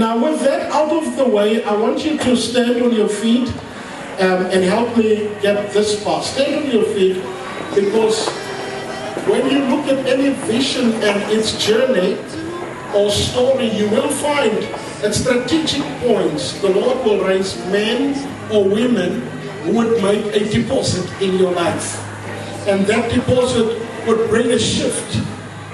Now with that out of the way, I want you to stand on your feet and help me get this far. Stand on your feet, because when you look at any vision and its journey or story, you will find at strategic points the Lord will raise men or women who would make a deposit in your life. And that deposit would bring a shift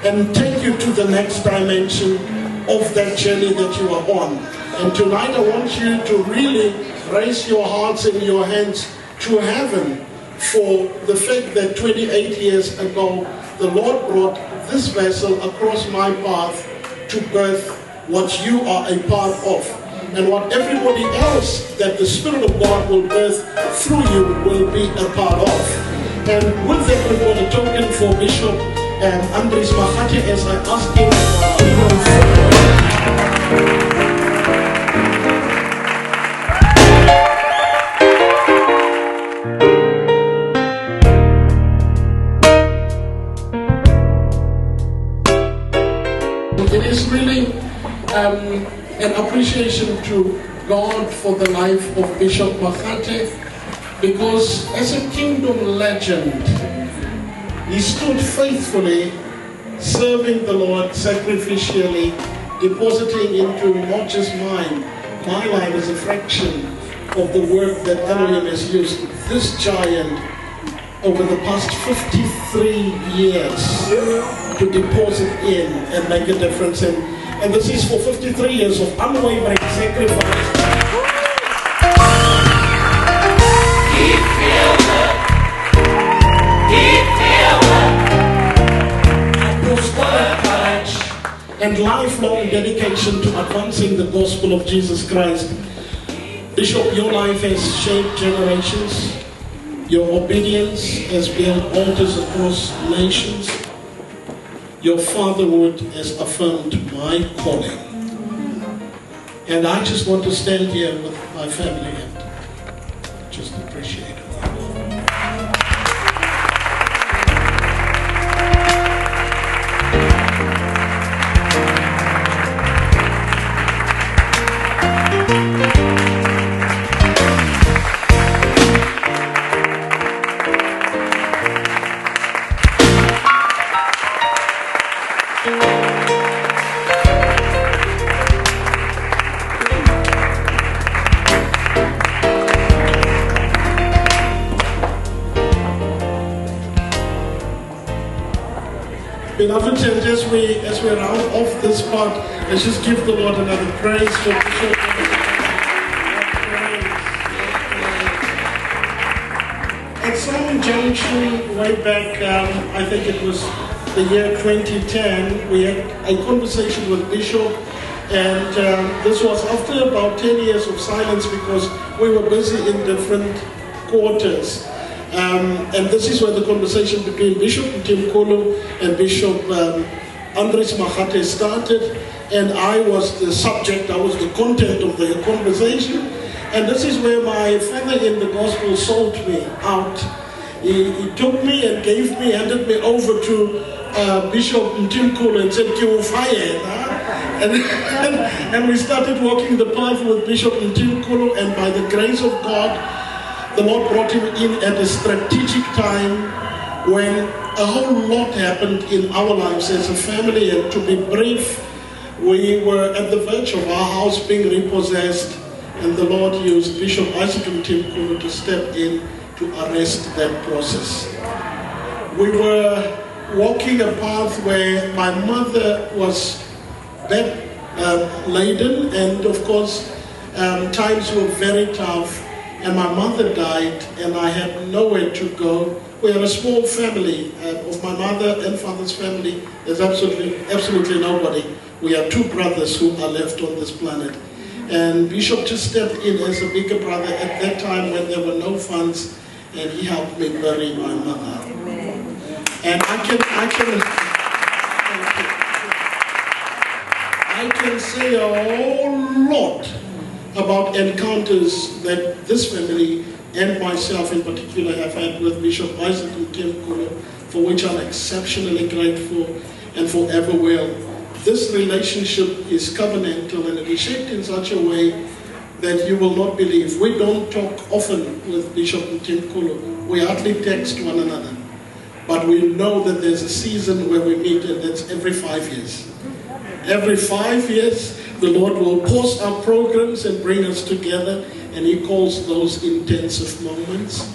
and take you to the next dimension of that journey that you are on. And tonight I want you to really raise your hearts and your hands to heaven for the fact that 28 years ago the Lord brought this vessel across my path to birth what you are a part of, and what everybody else that the Spirit of God will birth through you will be a part of. And with that, we're going to token for Bishop Andries Magate as I ask him to It is really an appreciation to God for the life of Bishop Magate, because as a kingdom legend, he stood faithfully serving the Lord sacrificially, depositing into not just mine, my life as a fraction of the work that Elohim has used this giant over the past 53 years to deposit in and make a difference in. And this is for 53 years of unwavering sacrifice. Apostolic courage and lifelong dedication to advancing the gospel of Jesus Christ. Bishop, your life has shaped generations. Your obedience has built altars across nations. Your fatherhood has affirmed my calling. And I just want to stand here with my family and just appreciate it. Beloved, and as we round off this part, let's just give the Lord another praise for Bishop. At some junction way back, I think it was the year 2010, we had a conversation with Bishop, and this was after about 10 years of silence because we were busy in different quarters. And this is where the conversation between Bishop Mtimkulu and Bishop Andries Magate started, and I was the subject, I was the content of the conversation. And this is where my father in the gospel sold me out. He took me and handed me over to Bishop Mtimkulu and said, "Kiwu fire." And we started walking the path with Bishop Mtimkulu, and by the grace of God, the Lord brought him in at a strategic time when a whole lot happened in our lives as a family. And to be brief, we were at the verge of our house being repossessed, and the Lord used Bishop Isaac Mtimkulu to step in to arrest that process. We were walking a path where my mother was bed-laden, and of course times were very tough. And my mother died, and I had nowhere to go. We are a small family. Of my mother and father's family, there's absolutely nobody. We are two brothers who are left on this planet. And Bishop just stepped in as a bigger brother at that time when there were no funds, and he helped me bury my mother. Amen. And I can say a whole lot about encounters that this family and myself in particular have had with Bishop Isaac Mtimkulu, for which I'm exceptionally grateful and forever will this relationship is covenantal and it is shaped in such a way that you will not believe. We don't talk often with Bishop Mtimkulu. We hardly text one another. But we know that there's a season where we meet, and that's every 5 years. Every 5 years, the Lord will pause our programs and bring us together, and He calls those intensive moments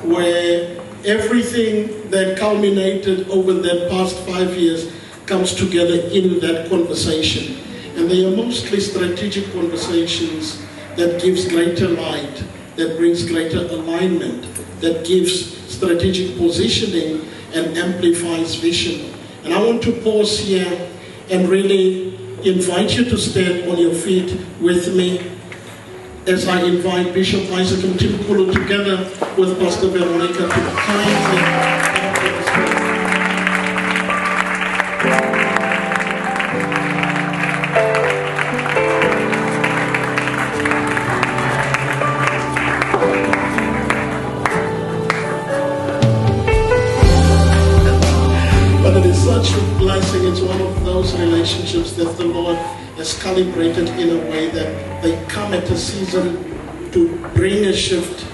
where everything that culminated over that past 5 years comes together in that conversation. And they are mostly strategic conversations that gives greater light, that brings greater alignment, that gives strategic positioning and amplifies vision. And I want to pause here and really invite you to stand on your feet with me as I invite Bishop Isaac Mtimkulu together with Pastor Veronica to kindly. Such a blessing. It's one of those relationships that the Lord has calibrated in a way that they come at a season to bring a shift,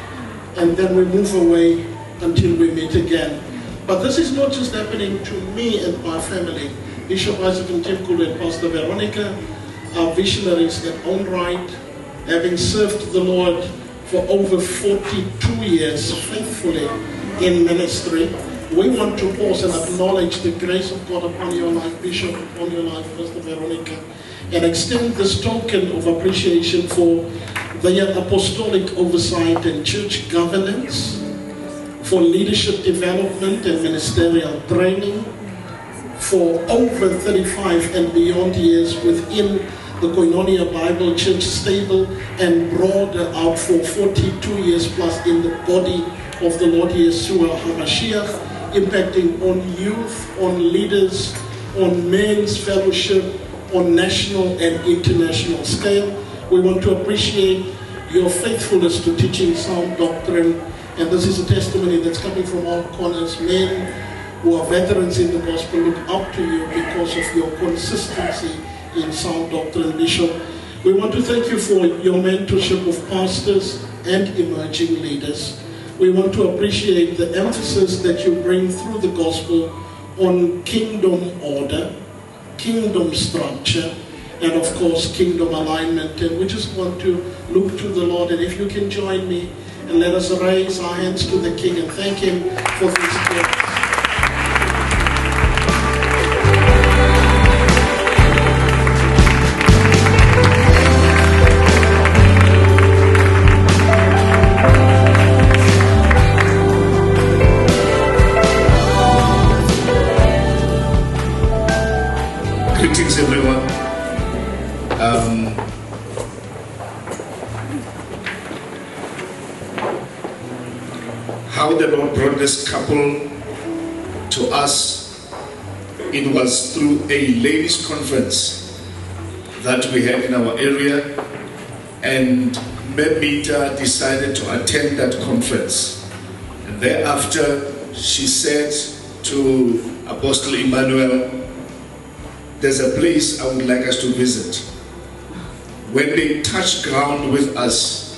and then we move away until we meet again. But this is not just happening to me and my family. Bishop Isaac Mtimkulu and Pastor Veronica are visionaries in own right, having served the Lord for over 42 years faithfully in ministry. We want to pause and acknowledge the grace of God upon your life, Bishop, upon your life, Pastor Veronica, and extend this token of appreciation for their apostolic oversight and church governance, for leadership development and ministerial training, for over 35 and beyond years within the Koinonia Bible Church stable and broader out for 42 years plus in the body of the Lord Yeshua HaMashiach, impacting on youth, on leaders, on men's fellowship, on national and international scale. We want to appreciate your faithfulness to teaching sound doctrine, and this is a testimony that's coming from all corners. Men who are veterans in the gospel look up to you because of your consistency in sound doctrine, Bishop. We want to thank you for your mentorship of pastors and emerging leaders. We want to appreciate the emphasis that you bring through the gospel on kingdom order, kingdom structure, and of course kingdom alignment. And we just want to look to the Lord. And if you can join me and let us raise our hands to the King and thank Him for this gift. Greetings, everyone. How the Lord brought this couple to us, it was through a ladies' conference that we had in our area, and Mebita decided to attend that conference. And thereafter, she said to Apostle Emmanuel, "There's a place I would like us to visit." When they touched ground with us,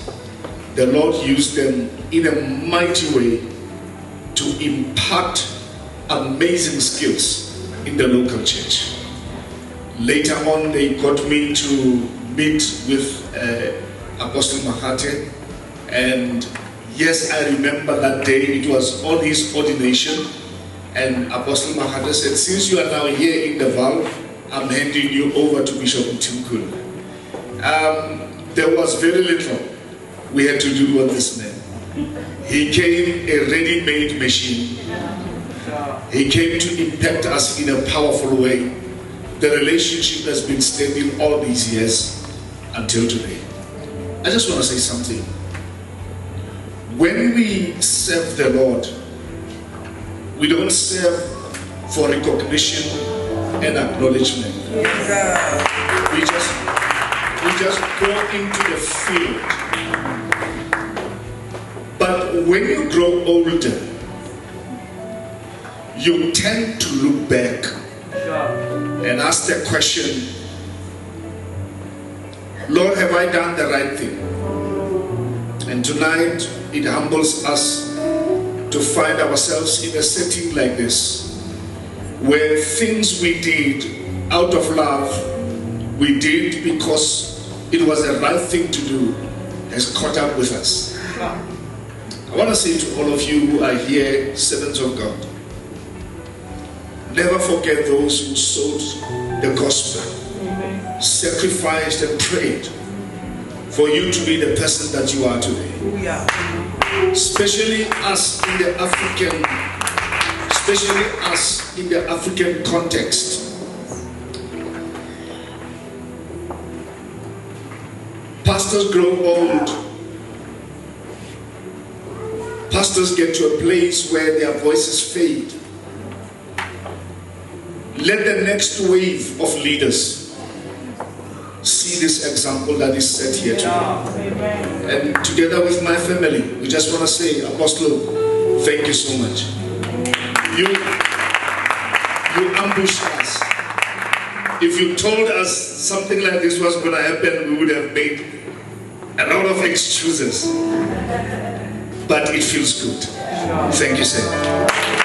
the Lord used them in a mighty way to impart amazing skills in the local church. Later on, they got me to meet with Apostle Mahate, and yes, I remember that day. It was on his ordination, and Apostle Mahate said, "Since you are now here in the Val, I'm handing you over to Bishop Mtimkulu." There was very little we had to do with this man. He came a ready-made machine. He came to impact us in a powerful way. The relationship has been standing all these years until today. I just want to say something. When we serve the Lord, we don't serve for recognition and acknowledgement. We just go into the field. But when you grow older, you tend to look back and ask the question, Lord, have I done the right thing? And tonight, it humbles us to find ourselves in a setting like this, where things we did out of love, we did because it was the right thing to do, has caught up with us. I want to say to all of you who are here, servants of God, never forget those who sold the gospel, sacrificed and prayed for you to be the person that you are today. Especially us in the African context. Pastors grow old. Pastors get to a place where their voices fade. Let the next wave of leaders see this example that is set here today. And together with my family, we just want to say, Apostle, thank you so much. You ambushed us. If you told us something like this was going to happen, we would have made a lot of excuses. But it feels good. Thank you, sir.